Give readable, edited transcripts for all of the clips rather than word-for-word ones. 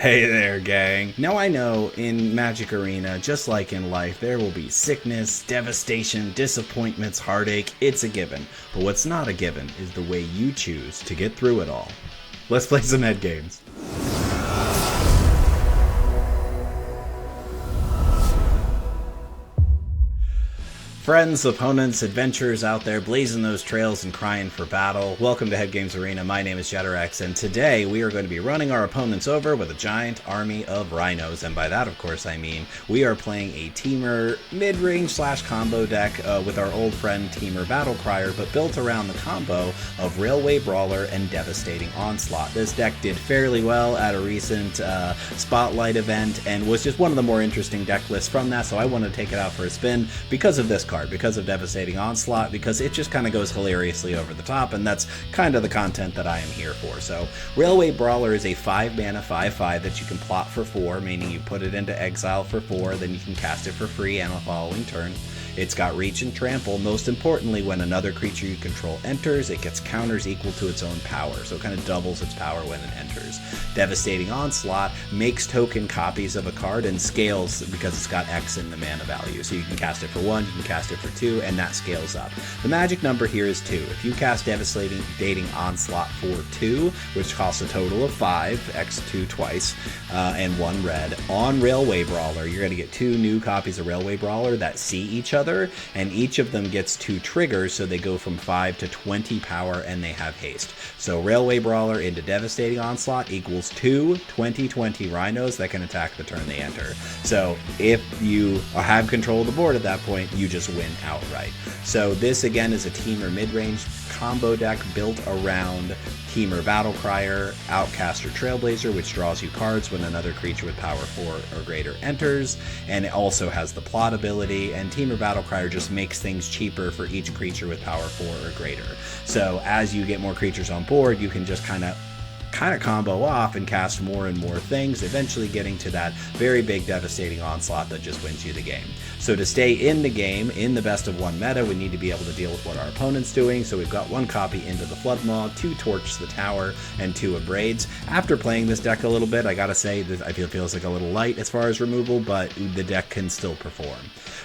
Hey there, gang. Now I know in Magic Arena, just like in life, there will be sickness, devastation, disappointments, heartache. It's a given. But what's not a given is the way you choose to get through it all. Let's play some head games. Friends, opponents, adventurers out there blazing those trails and crying for battle. Welcome to Head Games Arena. My name is Jetterex, and today we are going to be running our opponents over with a giant army of Rhinos. And by that, of course, I mean we are playing a Temur mid-range / combo deck with our old friend Temur Battle Crier, but built around the combo of Railway Brawler and Devastating Onslaught. This deck did fairly well at a recent Spotlight event and was just one of the more interesting deck lists from that, so I wanted to take it out for a spin because of this card, because of Devastating Onslaught, because it just kind of goes hilariously over the top, and that's kind of the content that I am here for. So Railway Brawler is a 5-mana 5/5 that you can plot for 4, meaning you put it into exile for 4, then you can cast it for free and the following turn. It's got reach and trample. Most importantly, when another creature you control enters, it gets counters equal to its own power, so it kind of doubles its power when it enters. Devastating Onslaught makes token copies of a card and scales because it's got X in the mana value. So you can cast it for 1, you can cast it for 2, and that scales up. The magic number here is 2. If you cast Devastating Onslaught for 2, which costs a total of 5, X2 twice, and 1 red, on Railway Brawler, you're going to get 2 new copies of Railway Brawler that see each other, and each of them gets 2 triggers, so they go from 5 to 20 power and they have haste. So Railway Brawler into Devastating Onslaught equals 2 20/20 Rhinos that can attack the turn they enter. So if you have control of the board at that point, you just win outright. So this again is a Temur mid-range combo deck built around Temur Battle Crier, Outcaster Trailblazer, which draws you cards when another creature with power 4 or greater enters, and it also has the plot ability, and Temur Battle Crier just makes things cheaper for each creature with power 4 or greater. So as you get more creatures on board, you can just kind of combo off and cast more and more things, eventually getting to that very big Devastating Onslaught that just wins you the game. So to stay in the game, in the best of 1 meta, we need to be able to deal with what our opponent's doing. So we've got 1 copy into the Flood Maw, 2 Torch the Tower, and 2 Abrades. After playing this deck a little bit, I gotta say that I feel it feels like a little light as far as removal, but the deck can still perform.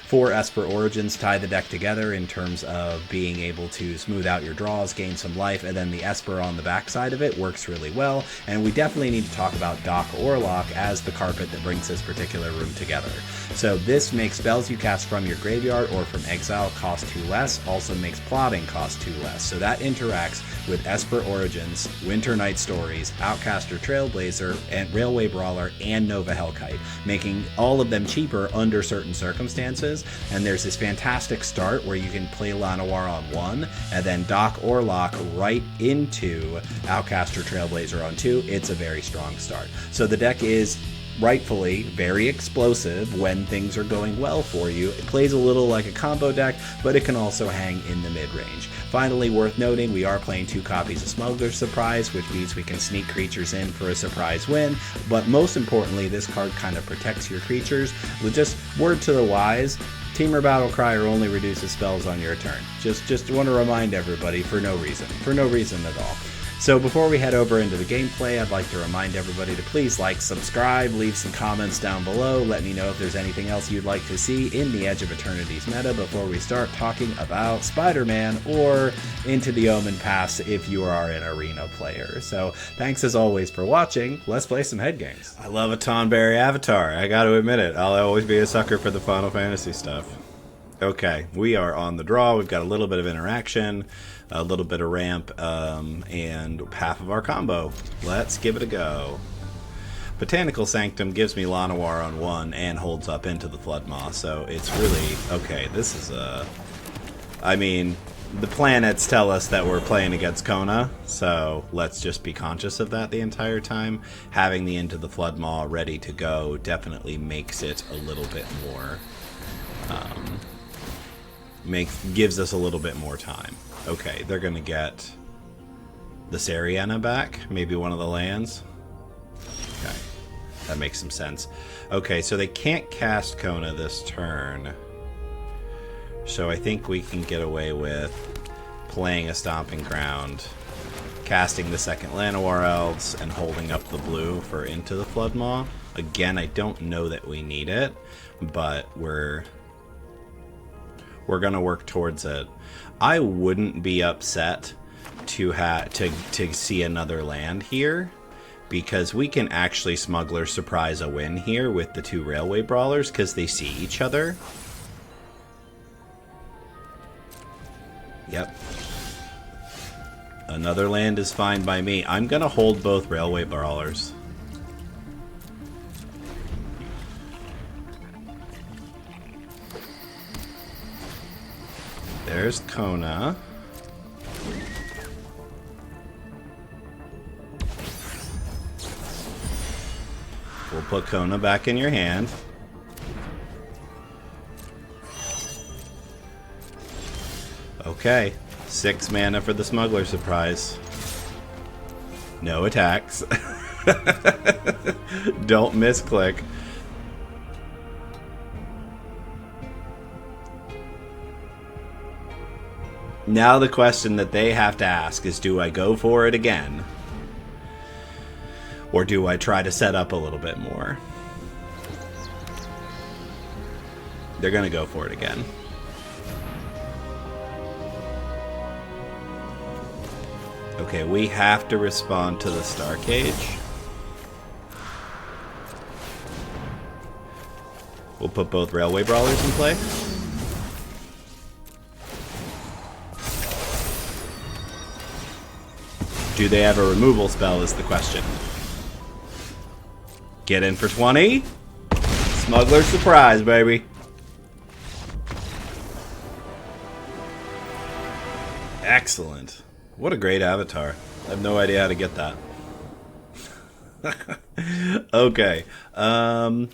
4 Esper Origins tie the deck together in terms of being able to smooth out your draws, gain some life, and then the Esper on the backside of it works really well. And we definitely need to talk about Aurlock as the carpet that brings this particular room together. So this makes spells you cast from your graveyard or from exile cost 2 less, also makes plotting cost 2 less. So that interacts with Esper Origins, Winter Night Stories, Outcaster Trailblazer, and Railway Brawler, and Nova Hellkite, making all of them cheaper under certain circumstances. And there's this fantastic start where you can play Llanowar on 1, and then Aurlock right into Outcaster Trailblazer on 2. It's a very strong start. So the deck is rightfully very explosive when things are going well for you. It plays a little like a combo deck, but it can also hang in the mid-range. Finally, worth noting, we are playing 2 copies of Smuggler's Surprise, which means we can sneak creatures in for a surprise win, but most importantly, this card kind of protects your creatures. With just word to the wise, Temur Battle Crier only reduces spells on your turn. Just want to remind everybody for no reason at all. So before we head over into the gameplay, I'd like to remind everybody to please like, subscribe, leave some comments down below, let me know if there's anything else you'd like to see in the Edge of Eternities meta before we start talking about Spider-Man or Into the Omen Pass if you are an arena player. So thanks as always for watching. Let's play some head games. I love a Tonberry avatar, I gotta admit it. I'll always be a sucker for the Final Fantasy stuff. Okay, we are on the draw. We've got a little bit of interaction, a little bit of ramp, and half of our combo. Let's give it a go. Botanical Sanctum gives me Llanowar on 1 and holds up into the Flood Maw, so it's really... Okay, this is a... I mean, the planets tell us that we're playing against Kona, so let's just be conscious of that the entire time. Having the Into the Flood Maw ready to go definitely makes it a little bit more... gives us a little bit more time. Okay, they're gonna get the Sariana back, maybe one of the lands. Okay, that makes some sense. Okay, so they can't cast Kona this turn, so I think we can get away with playing a Stomping Ground casting the second Llanowar Elves, and holding up the blue for Into the Floodmaw. Again, I don't know that we need it, but we're gonna work towards it. I wouldn't be upset to see another land here, because we can actually Smuggler surprise a win here with the 2 Railway Brawlers, because they see each other. Yep. Another land is fine by me. I'm gonna hold both Railway Brawlers. There's Kona. We'll put Kona back in your hand. Okay. 6 mana for the Smuggler surprise. No attacks. Don't misclick. Now the question that they have to ask is, do I go for it again? Or do I try to set up a little bit more? They're going to go for it again. Okay, we have to respond to the Star Cage. We'll put both Railway Brawlers in play. Do they have a removal spell is the question. Get in for 20. Smuggler surprise, baby. Excellent. What a great avatar. I have no idea how to get that. Okay. A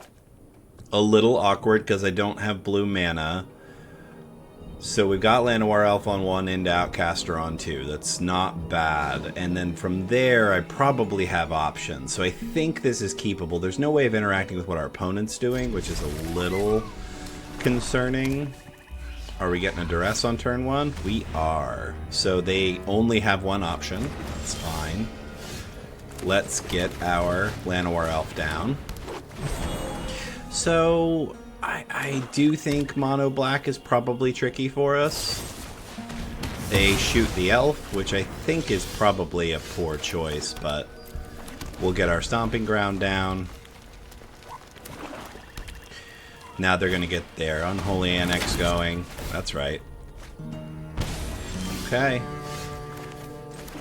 little awkward because I don't have blue mana. So we've got Llanowar Elf on 1 and Outcaster on 2. That's not bad. And then from there, I probably have options. So I think this is keepable. There's no way of interacting with what our opponent's doing, which is a little concerning. Are we getting a duress on turn 1? We are. So they only have one option. That's fine. Let's get our Llanowar Elf down. So I do think mono black is probably tricky for us. They shoot the elf, which I think is probably a poor choice, but we'll get our stomping ground down. Now they're going to get their Unholy Annex going. That's right. Okay.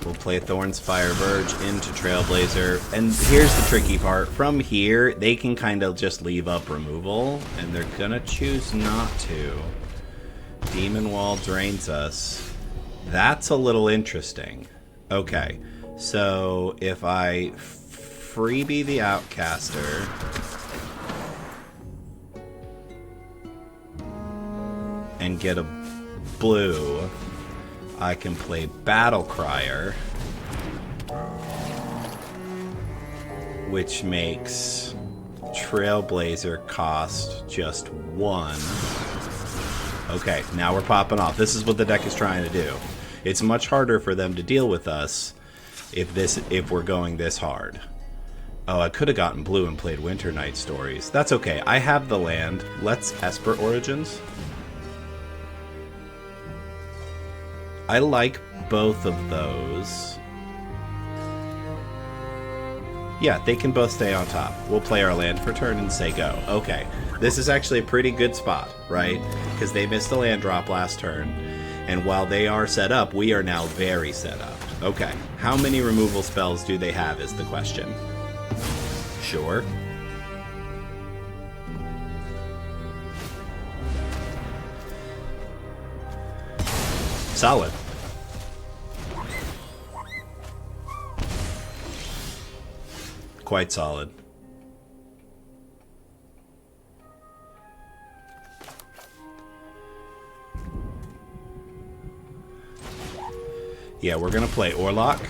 We'll play Thorn's Fire Verge into Trailblazer. And here's the tricky part. From here, they can kind of just leave up removal, and they're going to choose not to. Demon Wall drains us. That's a little interesting. Okay. So if I freebie the Outcaster... and get a blue, I can play Battle Crier, which makes Trailblazer cost just 1. Okay, now we're popping off. This is what the deck is trying to do. It's much harder for them to deal with us if we're going this hard. Oh, I could have gotten blue and played Winter Night Stories. That's okay. I have the land. Let's Esper Origins. I like both of those. Yeah, they can both stay on top. We'll play our land for turn and say go. Okay, this is actually a pretty good spot, right? Because they missed a land drop last turn. And while they are set up, we are now very set up. Okay, how many removal spells do they have is the question. Sure. Solid. Quite solid. Yeah, we're gonna play Aurlock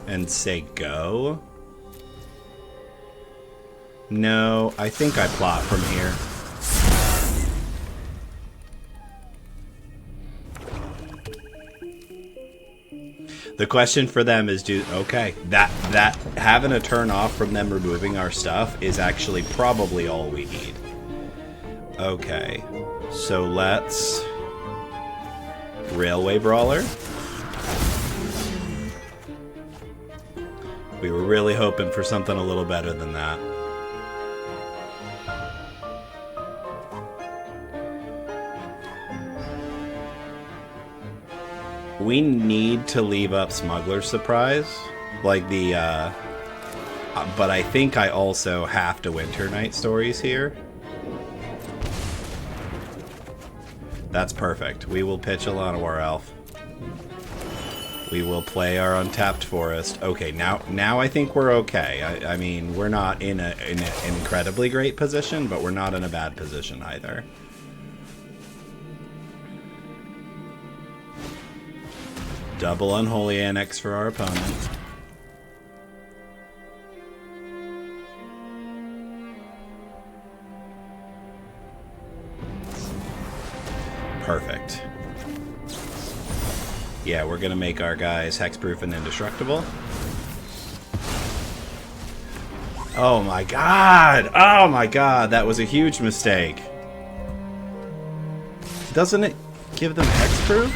and say go. No, I think I plot from here. The question for them is, okay, that having a turn off from them removing our stuff is actually probably all we need. Okay, so let's Railway Brawler. We were really hoping for something a little better than that. We need to leave up Smuggler's Surprise, like the, but I think I also have to Winter Night Stories here. That's perfect. We will pitch a Llanowar Elf. We will play our Untapped Forest. Okay, now I think we're okay. I mean, we're not in an incredibly great position, but we're not in a bad position either. Double Unholy Annex for our opponent. Perfect. Yeah, we're gonna make our guys hexproof and indestructible. Oh my god! Oh my god, that was a huge mistake. Doesn't it give them hexproof?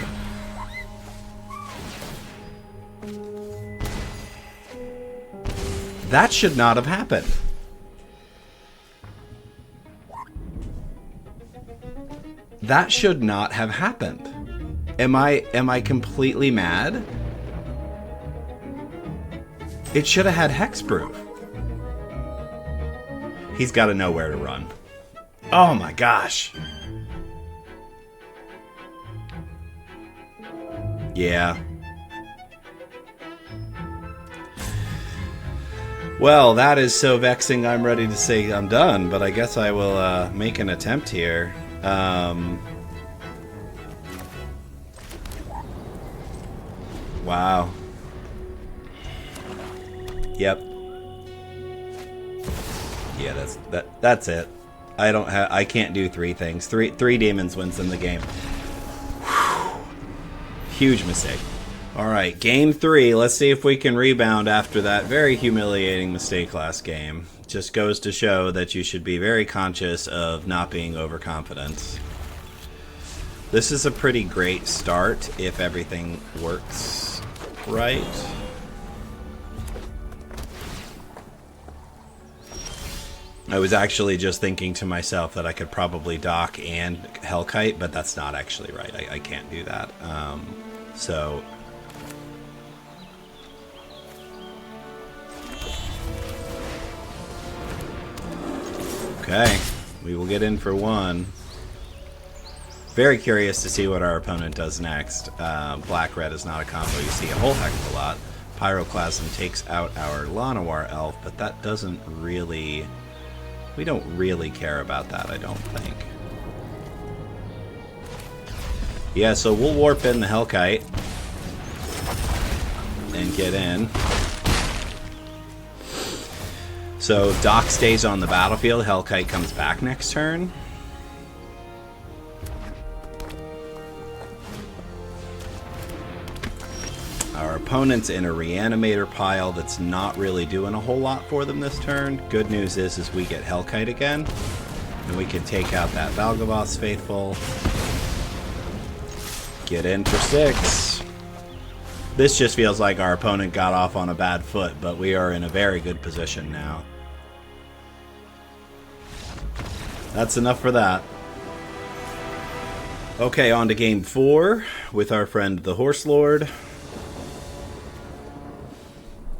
That should not have happened. That should not have happened. Am I completely mad? It should have had hexproof. He's got to know where to run. Oh my gosh. Yeah. Well, that is so vexing, I'm ready to say I'm done, but I guess I will make an attempt here. Wow. Yep. Yeah, that's it. I can't do three things. Three demons wins in the game. Whew. Huge mistake. Alright, game 3. Let's see if we can rebound after that very humiliating mistake last game. Just goes to show that you should be very conscious of not being overconfident. This is a pretty great start if everything works right. I was actually just thinking to myself that I could probably dock and Hellkite, but that's not actually right. I can't do that. So... Okay, we will get in for one. Very curious to see what our opponent does next. Black-red is not a combo you see a whole heck of a lot. Pyroclasm takes out our Llanowar Elf, but that doesn't really... We don't really care about that, I don't think. Yeah, so we'll warp in the Hellkite and get in. So Doc stays on the battlefield, Hellkite comes back next turn. Our opponent's in a reanimator pile that's not really doing a whole lot for them this turn. Good news is we get Hellkite again, and we can take out that Valgavoth's Faithful. Get in for 6. This just feels like our opponent got off on a bad foot, but we are in a very good position now. That's enough for that. Okay, on to game 4 with our friend the Horse Lord.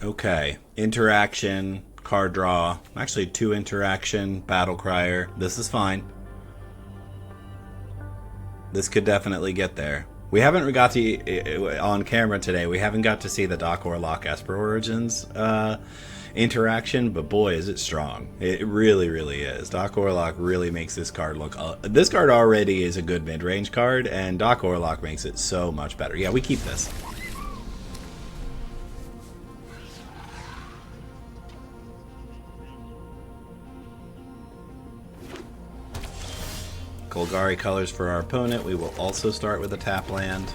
Okay, interaction, card draw. Actually, 2 interaction, battle crier. This is fine. This could definitely get there. We haven't got to, on camera today, we haven't got to see the Doc Aurlock Esper Origins interaction, but boy, is it strong. It really, really is. Doc Aurlock really makes this card look... this card already is a good mid-range card, and Doc Aurlock makes it so much better. Yeah, we keep this. Golgari colors for our opponent. We will also start with a tap land.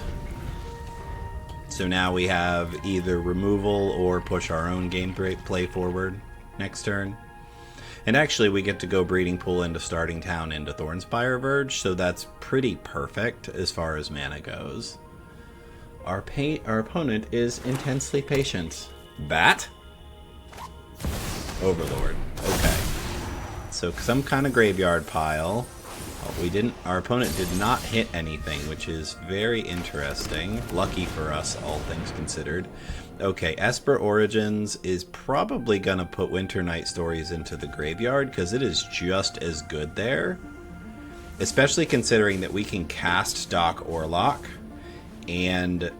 So now we have either removal or push our own gameplay forward next turn. And actually we get to go Breeding Pool into Starting Town into Thornspire Verge, so that's pretty perfect as far as mana goes. Our opponent is intensely patient. Bat? Overlord. Okay. So some kind of graveyard pile. Oh, our opponent did not hit anything, which is very interesting. Lucky for us, all things considered. Okay, Esper Origins is probably going to put Winter Night Stories into the graveyard, because it is just as good there. Especially considering that we can cast Doc Aurlock and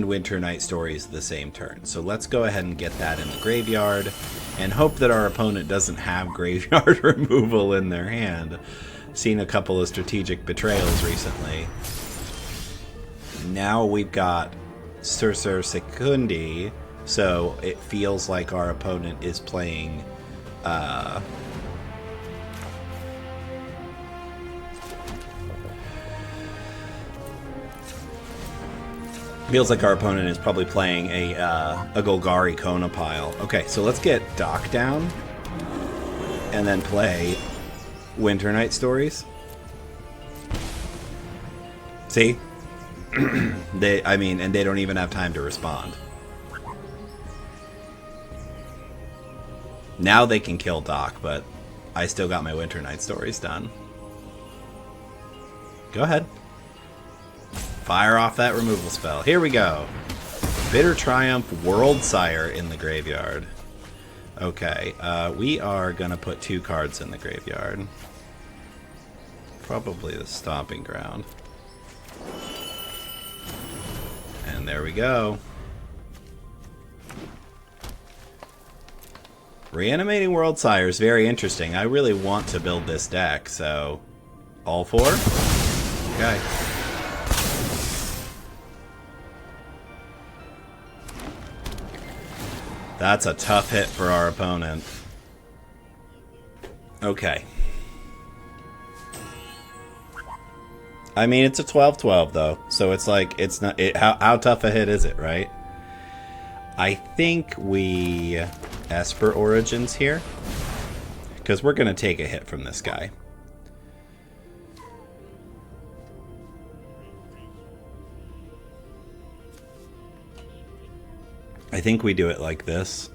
Winter Night Stories the same turn. So let's go ahead and get that in the graveyard, and hope that our opponent doesn't have graveyard removal in their hand. Seen a couple of strategic betrayals recently. Now we've got Sursur Secundi, so it feels like our opponent is playing feels like our opponent is probably playing a Golgari Kona pile. Okay, so let's get Doc down and then play Winter Night Stories. See? And they don't even have time to respond. Now they can kill Doc, but I still got my Winter Night Stories done. Go ahead. Fire off that removal spell. Here we go. Bitter Triumph, World Sire in the graveyard. Okay, we are going to put 2 cards in the graveyard. Probably the Stomping Ground. And there we go. Reanimating World Sire is very interesting. I really want to build this deck, so... all 4? Okay. That's a tough hit for our opponent. Okay. I mean, it's a 12-12 though, so it's like, it's not, how tough a hit is it, right? I think we Esper Origins here, because we're going to take a hit from this guy. I think we do it like this.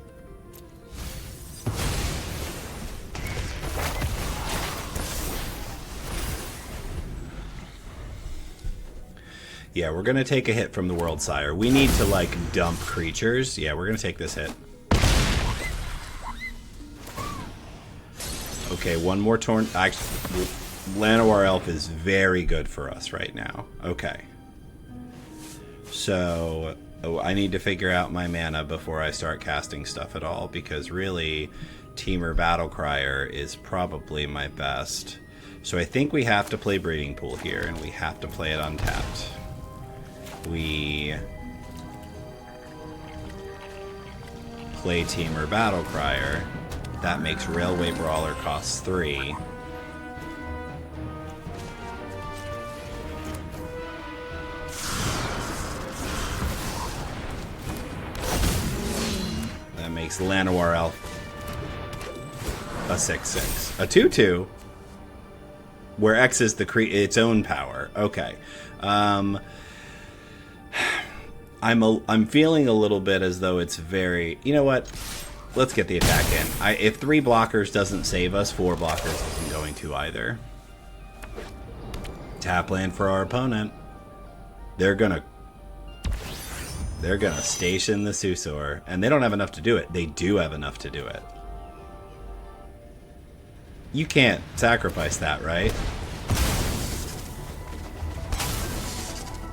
Yeah, we're going to take a hit from the World Sire. We need to, like, dump creatures. Yeah, we're going to take this hit. Okay, one more torn... Actually, Llanowar Elf is very good for us right now. Okay. So... oh, I need to figure out my mana before I start casting stuff at all, because really, Temur Battlecrier is probably my best. So I think we have to play Breeding Pool here, and we have to play it untapped. We play Temur Battlecrier. That makes Railway Brawler cost 3. That makes Llanowar Elf a 6/6. A 2/2, where X is its own power. Okay. I'm feeling a little bit as though it's very... You know what? Let's get the attack in. If 3 blockers doesn't save us, 4 blockers isn't going to either. Tap land for our opponent. They're gonna station the Susur, and they don't have enough to do it. They do have enough to do it. You can't sacrifice that, right?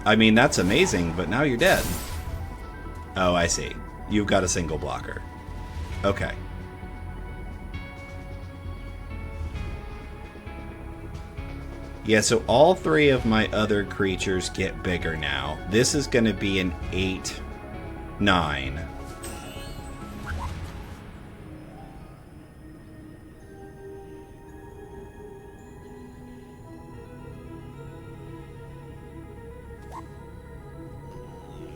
I mean, that's amazing, but now you're dead. Oh, I see. You've got a single blocker. Okay. Yeah, so all 3 of my other creatures get bigger now. This is going to be an 8/9.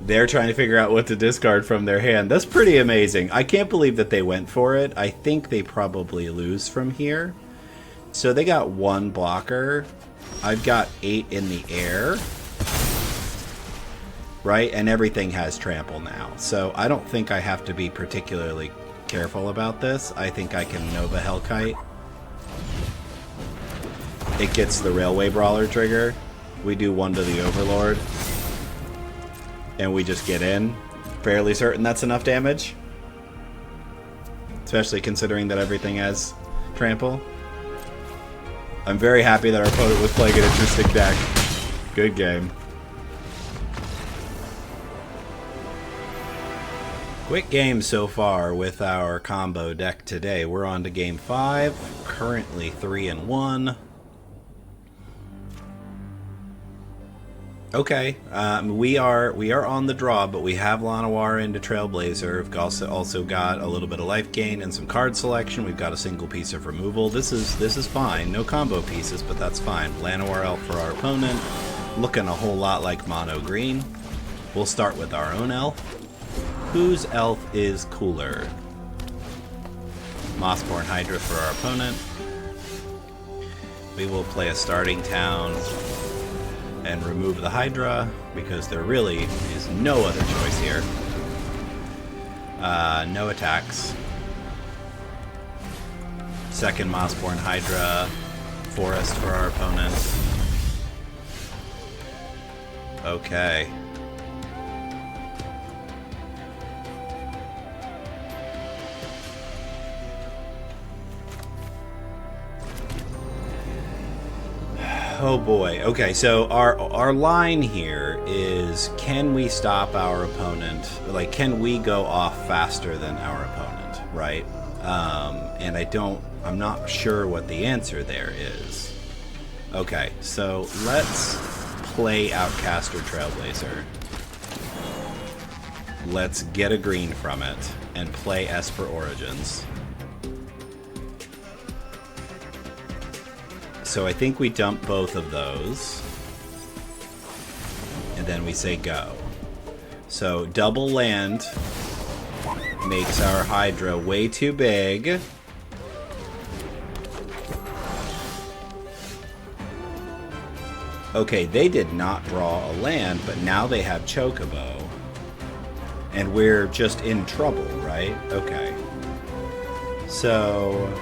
They're trying to figure out what to discard from their hand. That's pretty amazing. I can't believe that they went for it. I think they probably lose from here. So they got 1 blocker. I've got 8 in the air. Right? And everything has trample now. So I don't think I have to be particularly careful about this. I think I can Nova Hellkite. It gets the Railway Brawler trigger. We do 1 to the Overlord. And we just get in. Fairly certain that's enough damage. Especially considering that everything has trample. I'm very happy that our opponent was playing an interesting deck. Good game. Quick game so far with our combo deck today. We're on to game 5. Currently 3-1. Okay, we are on the draw, but we have Llanowar into Trailblazer. We've also got a little bit of life gain and some card selection. We've got a single piece of removal. This is fine. No combo pieces, but that's fine. Llanowar elf for our opponent, looking a whole lot like mono green. We'll start with our own elf. Whose elf is cooler? Mossborn Hydra for our opponent. We will play a starting town and remove the Hydra, because there really is no other choice here. No attacks. Second Mossborn Hydra, Forest for our opponent. Okay. Oh boy. Okay, so our line here is, can we stop our opponent? Like, can we go off faster than our opponent, right? And I'm not sure what the answer there is. Okay, so let's play Outcaster Trailblazer. Let's get a green from it and play Esper Origins. So I think we dump both of those. And then we say go. So double land makes our Hydra way too big. Okay, they did not draw a land, but now they have Chocobo. And we're just in trouble, right? Okay. So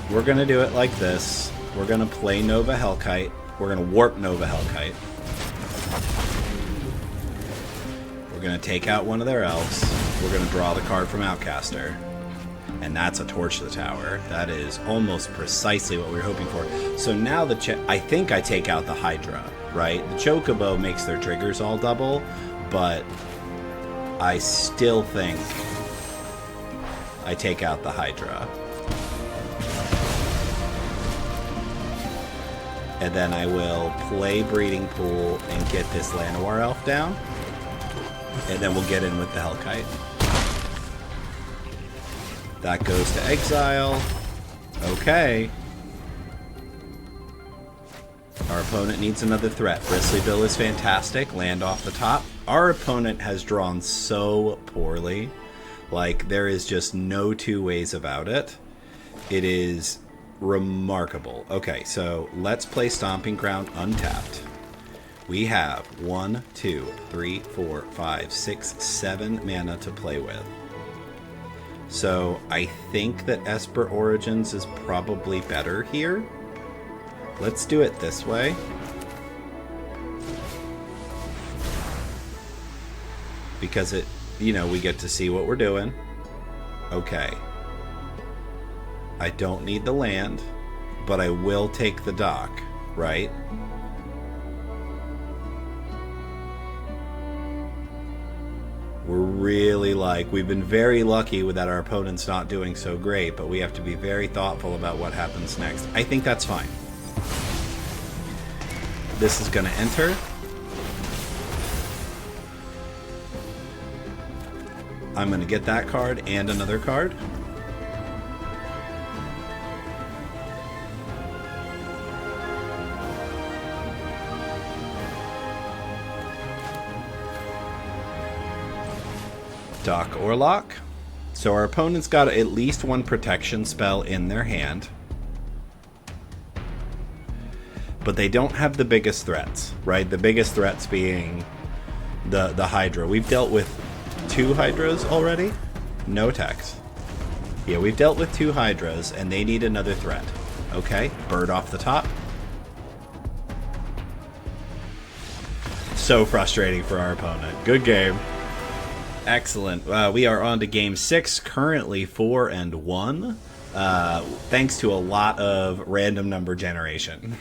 we're going to do it like this. We're going to play Nova Hellkite. We're going to warp Nova Hellkite. We're going to take out one of their elves. We're going to draw the card from Outcaster. And that's a Torch to the Tower. That is almost precisely what we were hoping for. So now I think I take out the Hydra, right? The Chocobo makes their triggers all double, but I still think I take out the Hydra. And then I will play Breeding Pool and get this Llanowar elf down. And then we'll get in with the Hellkite. That goes to exile. Okay. Our opponent needs another threat. Bristly Bill is fantastic. Land off the top. Our opponent has drawn so poorly. Like, there is just no two ways about it. It is remarkable. Okay, so let's play Stomping Ground untapped. We have 1, 2, 3, 4, 5, 6, 7 mana to play with. So I think that Esper Origins is probably better here. Let's do it this way. Because it, we get to see what we're doing. Okay. I don't need the land, but I will take the dock, right? We've been very lucky with that our opponent's not doing so great, but we have to be very thoughtful about what happens next. I think that's fine. This is going to enter. I'm going to get that card and another card. Dock Aurlock. So our opponent's got at least one protection spell in their hand. But they don't have the biggest threats, right? The biggest threats being the Hydra. We've dealt with 2 Hydras already. No attacks. Yeah, we've dealt with 2 Hydras, and they need another threat. Okay, bird off the top. So frustrating for our opponent. Good game. Excellent. We are on to game 6, currently 4-1. Thanks to a lot of random number generation.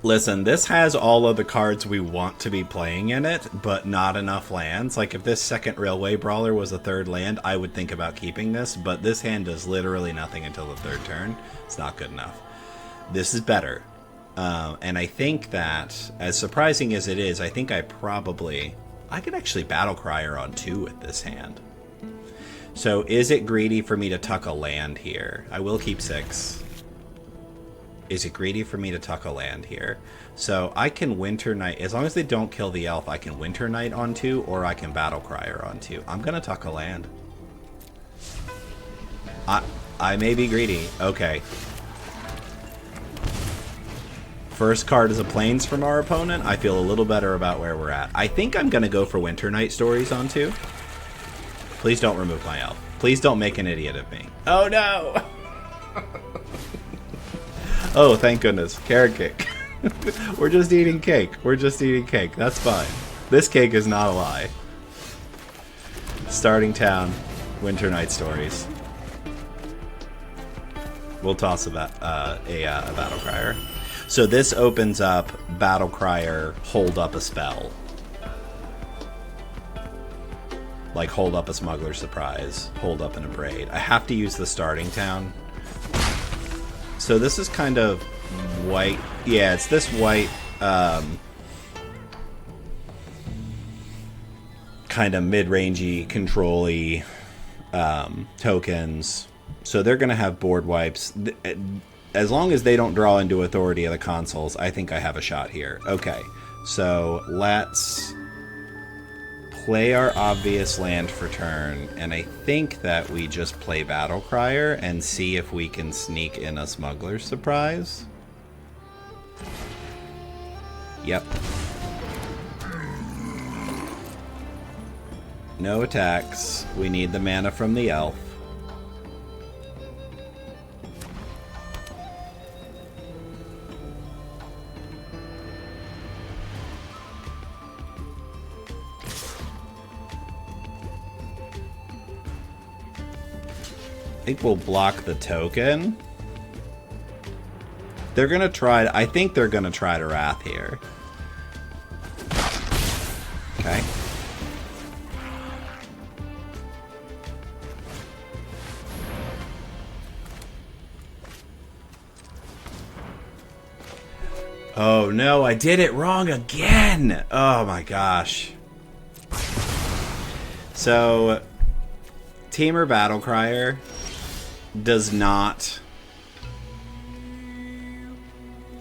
Listen, this has all of the cards we want to be playing in it, but not enough lands. Like, if this second Railway Brawler was a 3rd land, I would think about keeping this, but this hand does literally nothing until the 3rd turn. It's not good enough. This is better. And I think that, as surprising as it is, I think I could actually Battle Crier on 2 with this hand. So, is it greedy for me to tuck a land here? I will keep 6. Is it greedy for me to tuck a land here? So I can Winter Knight, as long as they don't kill the elf, I can Winter Knight on 2, or I can Battle Crier on 2. I'm gonna tuck a land. I may be greedy. Okay. First card is a Plains from our opponent. I feel a little better about where we're at. I think I'm gonna go for Winter Knight Stories on 2. Please don't remove my elf. Please don't make an idiot of me. Oh no! Oh, thank goodness. Carrot cake. We're just eating cake. We're just eating cake. That's fine. This cake is not a lie. Starting town. Winter Night Stories. We'll toss a Battle Crier. So this opens up Battle Crier, hold up a spell. Like hold up a Smuggler's Surprise, hold up an Abrade. I have to use the starting town. So this is kind of white. Yeah, it's this white kind of mid-rangey, control-y tokens. So they're going to have board wipes. As long as they don't draw into Authority of the Consuls, I think I have a shot here. Okay, so let's play our obvious land for turn, and I think that we just play Battle Crier and see if we can sneak in a Smuggler's Surprise. Yep. No attacks. We need the mana from the elf. I think we'll block the token. They're gonna try. I think they're gonna try to Wrath here. Okay. Oh no, I did it wrong again! Oh my gosh. So, Temur Battle Crier does not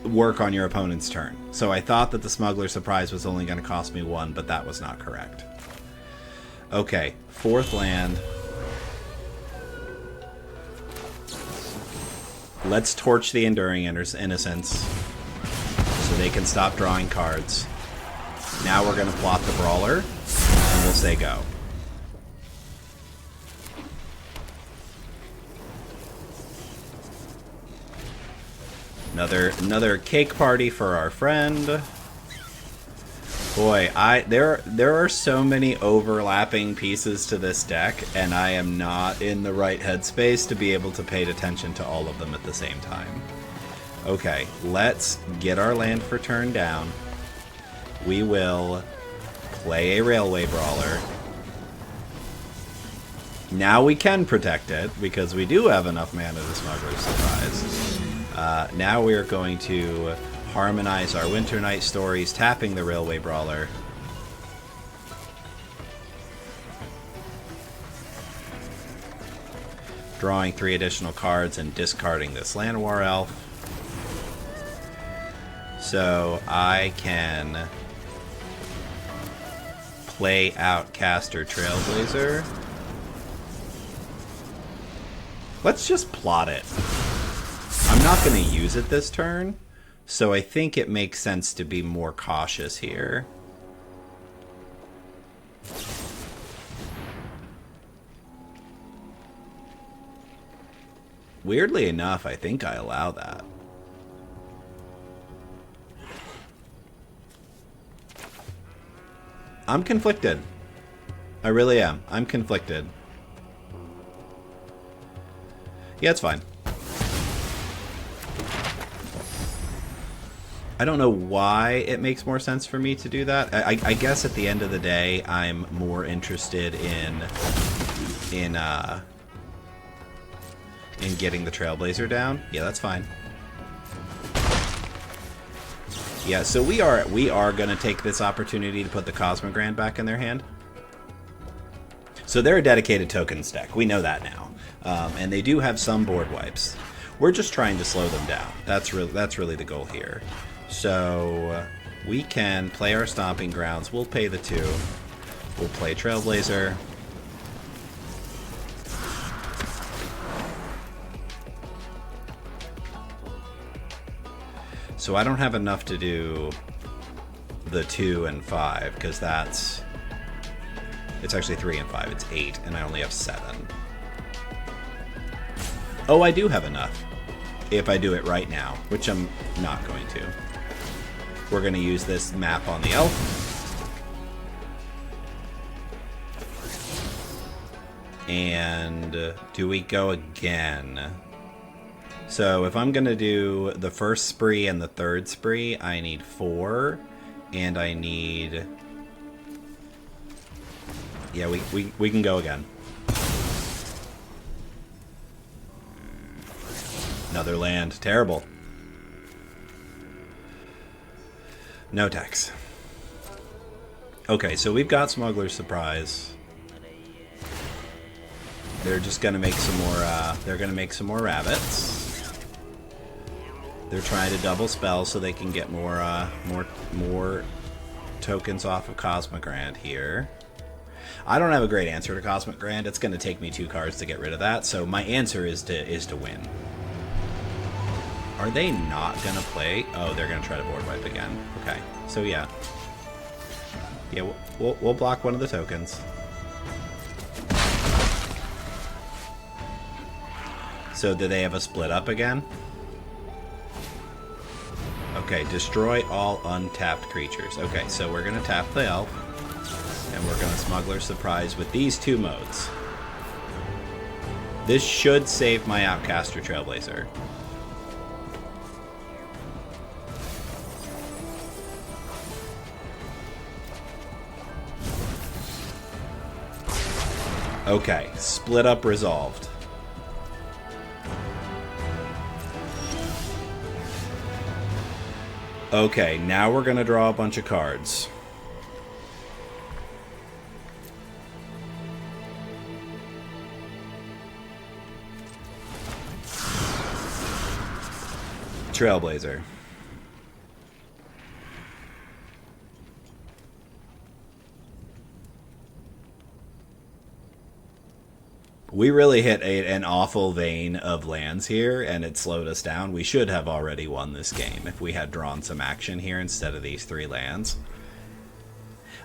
work on your opponent's turn. So I thought that the Smuggler's Surprise was only going to cost me 1, but that was not correct. Okay, 4th land. Let's torch the Enduring Innocence so they can stop drawing cards. Now we're going to plot the Brawler, and we'll say go. Another cake party for our friend. Boy, there are so many overlapping pieces to this deck, and I am not in the right headspace to be able to pay attention to all of them at the same time. Okay, let's get our land for turn down. We will play a Railway Brawler. Now we can protect it, because we do have enough mana to Smuggler's Surprise. Now we're going to harmonize our Winter Night Stories, tapping the Railway Brawler. Drawing 3 additional cards and discarding this Land War Elf. So I can play Outcaster Trailblazer. Let's just plot it. I'm not going to use it this turn, so I think it makes sense to be more cautious here. Weirdly enough, I think I allow that. I'm conflicted. I really am. I'm conflicted. Yeah, it's fine. I don't know why it makes more sense for me to do that. I guess at the end of the day, I'm more interested in getting the Trailblazer down. Yeah, that's fine. Yeah, so we are going to take this opportunity to put the Cosmogrand back in their hand. So they're a dedicated tokens deck. We know that now. And they do have some board wipes. We're just trying to slow them down. That's really the goal here. So we can play our Stomping Grounds. We'll pay the 2. We'll play Trailblazer. So I don't have enough to do the 2 and 5, because it's actually 3 and 5. It's 8, and I only have 7. Oh, I do have enough. If I do it right now, which I'm not going to. We're going to use this map on the elf. And do we go again? So if I'm going to do the first spree and the third spree, I need 4. And I need... Yeah, we can go again. Another land. Terrible. No tax. Okay, so we've got Smuggler's Surprise. They're just gonna make some more. They're gonna make some more rabbits. They're trying to double spell so they can get more tokens off of Cosmogrand here. I don't have a great answer to Cosmogrand. It's gonna take me 2 cards to get rid of that. So my answer is to win. Are they not gonna play? Oh, they're gonna try to board wipe again. Okay, so yeah. Yeah, we'll block one of the tokens. So do they have a split up again? Okay, destroy all untapped creatures. Okay, so we're gonna tap the elf, and we're gonna Smuggler's Surprise with these 2 modes. This should save my Outcaster Trailblazer. Okay, split up resolved. Okay, now we're gonna draw a bunch of cards. Trailblazer. We really hit an awful vein of lands here, and it slowed us down. We should have already won this game if we had drawn some action here instead of these 3 lands.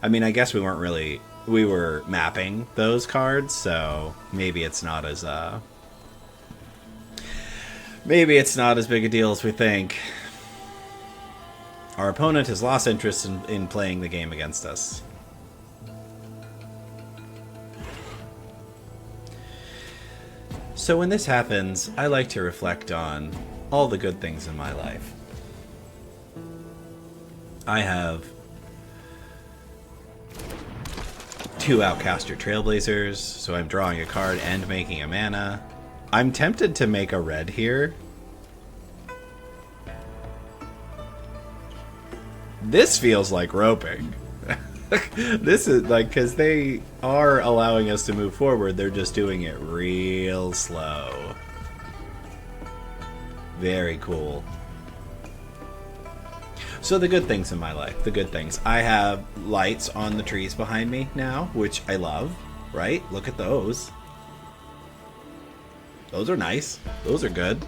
I mean, I guess we were mapping those cards, so maybe it's not as big a deal as we think. Our opponent has lost interest in playing the game against us. So when this happens, I like to reflect on all the good things in my life. I have 2 Outcaster Trailblazers, so I'm drawing a card and making a mana. I'm tempted to make a red here. This feels like roping. This is like, because they are allowing us to move forward, they're just doing it real slow. Very cool. So the good things in my life, the good things. I have lights on the trees behind me now, which I love, right? Look at those. Those are nice. Those are good.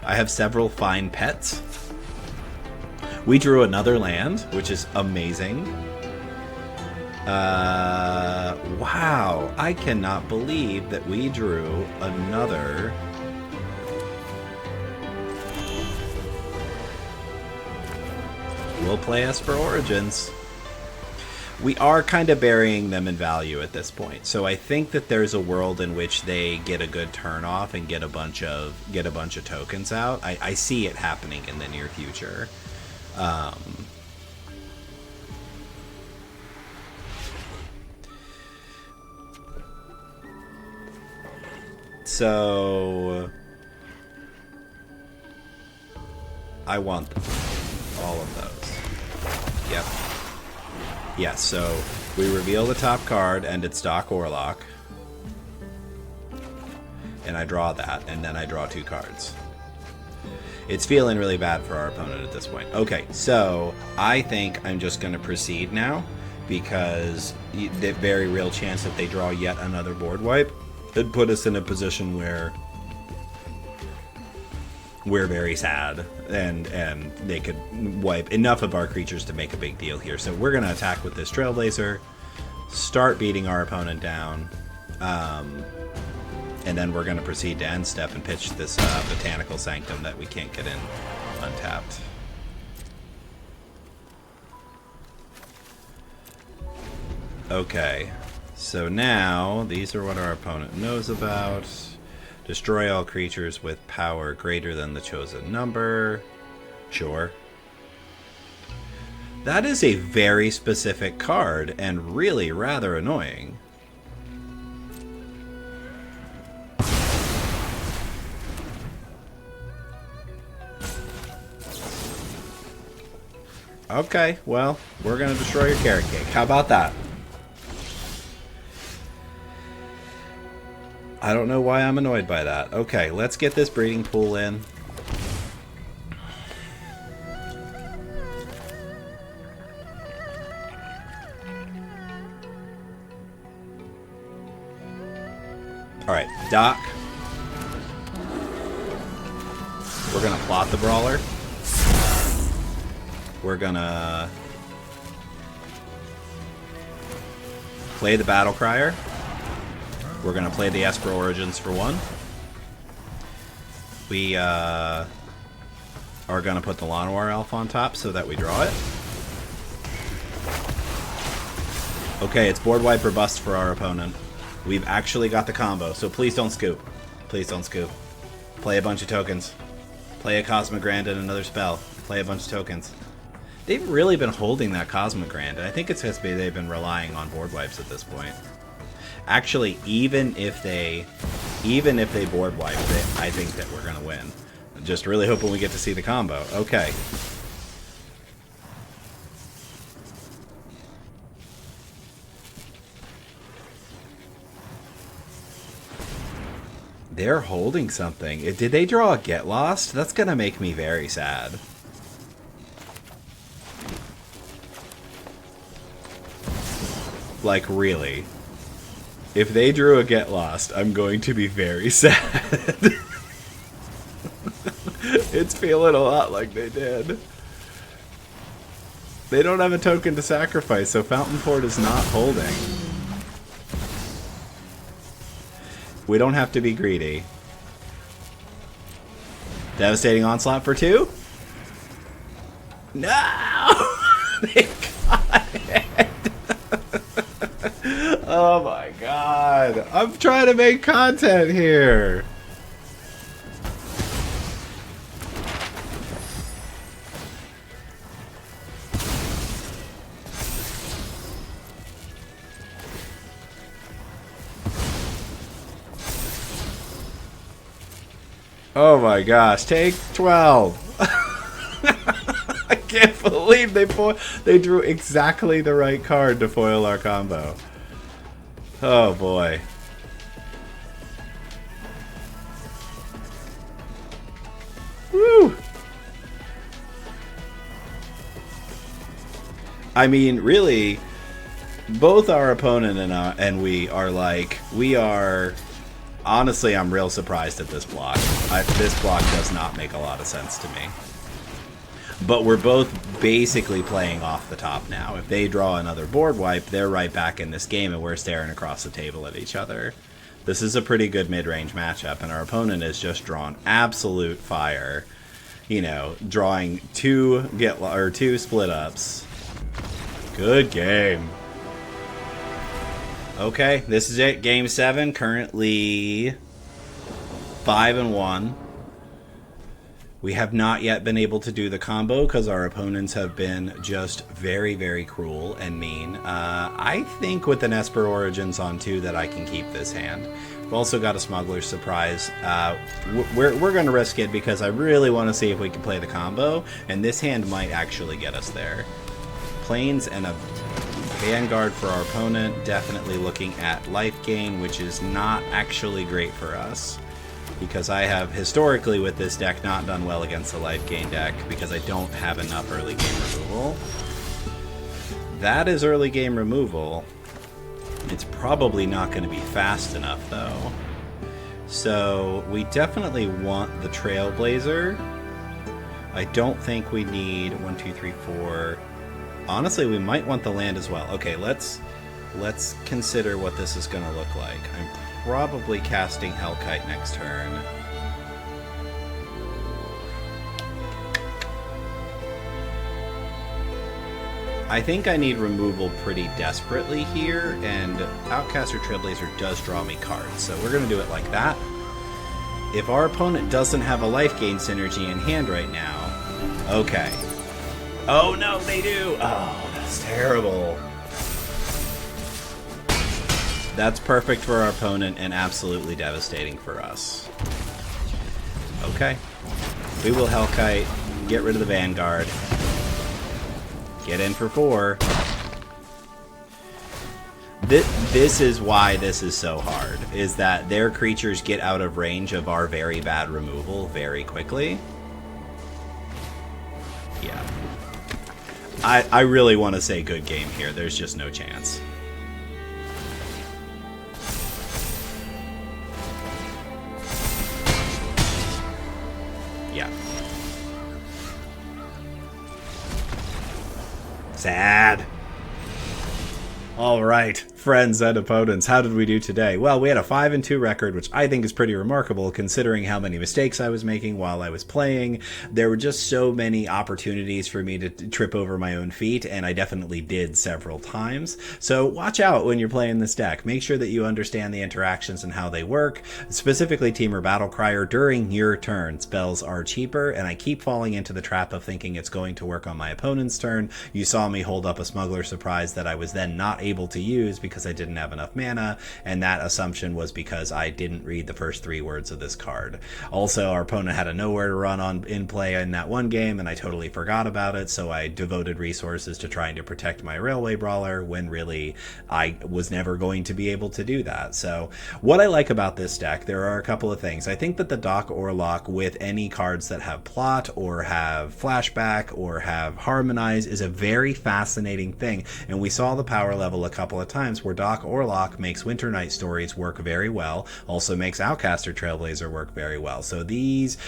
I have several fine pets. We drew another land, which is amazing. Wow. I cannot believe that we drew another... Will play us for Origins. We are kind of burying them in value at this point, so I think that there's a world in which they get a good turn off and get a bunch of tokens out. I see it happening in the near future. So I want them. All of those. Yep. Yes, so we reveal the top card and it's stock Aurlock. And I draw that, and then I draw 2 cards. It's feeling really bad for our opponent at this point. Okay, so I think I'm just going to proceed now, because the very real chance that they draw yet another board wipe could put us in a position where we're very sad, and they could wipe enough of our creatures to make a big deal here. So we're going to attack with this Trailblazer, start beating our opponent down, and then we're going to proceed to end step and pitch this Botanical Sanctum that we can't get in untapped. Okay, so now these are what our opponent knows about. Destroy all creatures with power greater than the chosen number. Sure. That is a very specific card and really rather annoying. Okay, well, we're going to destroy your carrot cake. How about that? I don't know why I'm annoyed by that. Okay, let's get this breeding pool in. Alright, Doc. We're going to plot the Brawler. We're going to play the Battle Crier. We're going to play the Esper Origins for 1. We are going to put the Llanowar Elf on top so that we draw it. Okay, it's board wipe or bust for our opponent. We've actually got the combo, so please don't scoop. Please don't scoop. Play a bunch of tokens. Play a Cosmic Grand and another spell. Play a bunch of tokens. They've really been holding that Cosmic Grand, and I think it's because they've been relying on board wipes at this point. Actually, even if they board wipe it, I think that we're going to win. Just really hoping we get to see the combo. Okay. They're holding something. Did they draw a Get Lost? That's going to make me very sad. Like, really. If they drew a Get Lost, I'm going to be very sad. It's feeling a lot like they did. They don't have a token to sacrifice, so Fountain Port is not holding. We don't have to be greedy. Devastating Onslaught for 2? No! They got it! Oh my god. I'm trying to make content here. Oh my gosh, take 12. I can't believe they drew exactly the right card to foil our combo. Oh boy. Woo! I mean, really, both our opponent and we are like, honestly, I'm real surprised at this block. This block does not make a lot of sense to me. But we're both basically playing off the top now. If they draw another board wipe, they're right back in this game, and we're staring across the table at each other. This is a pretty good mid-range matchup, and our opponent has just drawn absolute fire. You know, drawing two split-ups. Good game. Okay, this is it. Game 7, currently 5-1. We have not yet been able to do the combo because our opponents have been just very, very cruel and mean. I think with an Esper Origins on 2 that I can keep this hand. We've also got a Smuggler's Surprise. We're going to risk it because I really want to see if we can play the combo, and this hand might actually get us there. Plains and a Vanguard for our opponent, definitely looking at life gain, which is not actually great for us. Because I have, historically with this deck, not done well against the life gain deck because I don't have enough early game removal. That is early game removal. It's probably not going to be fast enough, though. So we definitely want the Trailblazer. I don't think we need 1, 2, 3, 4. Honestly, we might want the land as well. Okay, let's consider what this is going to look like. I'm probably casting Hellkite next turn. I think I need removal pretty desperately here, and Outcast or Trailblazer does draw me cards, so we're going to do it like that. If our opponent doesn't have a life gain synergy in hand right now... Okay. Oh no, they do! Oh, that's terrible. That's perfect for our opponent and absolutely devastating for us. Okay. We will Hellkite, get rid of the Vanguard, get in for 4. This is why this is so hard, is that their creatures get out of range of our very bad removal very quickly. Yeah. I really want to say good game here. There's just no chance. Yeah. Sad. All right, friends and opponents, how did we do today? Well, we had a 5-2 record, which I think is pretty remarkable considering how many mistakes I was making while I was playing. There were just so many opportunities for me to trip over my own feet, and I definitely did several times. So watch out when you're playing this deck. Make sure that you understand the interactions and how they work. Specifically, Temur Battlecrier, during your turn, spells are cheaper, and I keep falling into the trap of thinking it's going to work on my opponent's turn. You saw me hold up a Smuggler's Surprise that I was then not able to use because I didn't have enough mana, and that assumption was because I didn't read the first 3 words of this card. Also, our opponent had a Nowhere to Run on in play in that one game, and I totally forgot about it, so I devoted resources to trying to protect my Railway Brawler when really I was never going to be able to do that. So what I like about this deck, there are a couple of things. I think that the Doc Aurlock with any cards that have Plot or have Flashback or have Harmonize is a very fascinating thing, and we saw the power level a couple of times where Doc Aurlock makes Winter Night Stories work very well, also makes Outcast or Trailblazer work very well. So these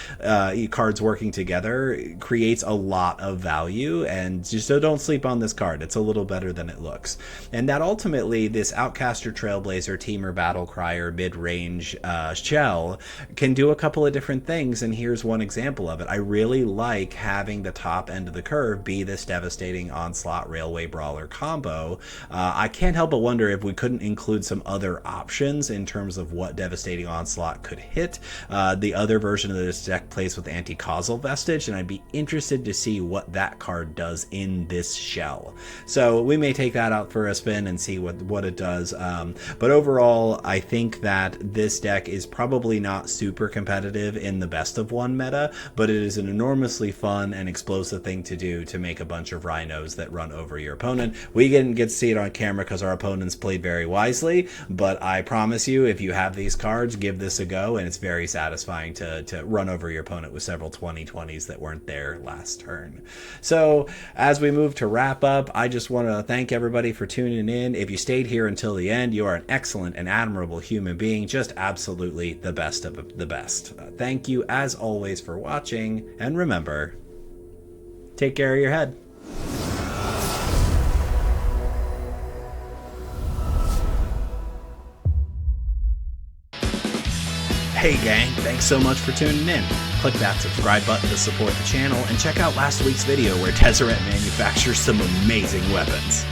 cards working together creates a lot of value, and just so don't sleep on this card. It's a little better than it looks. And that ultimately, this Outcast or Trailblazer, Temur Battlecrier, mid-range shell can do a couple of different things, and here's one example of it. I really like having the top end of the curve be this devastating Onslaught Railway Brawler combo. I can't help but wonder if we couldn't include some other options in terms of what Devastating Onslaught could hit. The other version of this deck plays with Anti-Causal Vestige, and I'd be interested to see what that card does in this shell. So we may take that out for a spin and see what it does. But overall, I think that this deck is probably not super competitive in the best of 1 meta, but it is an enormously fun and explosive thing to do to make a bunch of Rhinos that run over your opponent. We didn't get to see it on camera because our opponent's opponents played very wisely, but I promise you, if you have these cards, give this a go, and it's very satisfying to run over your opponent with several 20/20s that weren't there last turn. So as we move to wrap up, I just want to thank everybody for tuning in. If you stayed here until the end, you are an excellent and admirable human being, just absolutely the best of the best. Thank you as always for watching, and remember, take care of your head. Hey gang, thanks so much for tuning in. Click that subscribe button to support the channel, and check out last week's video where Tezzeret manufactures some amazing weapons.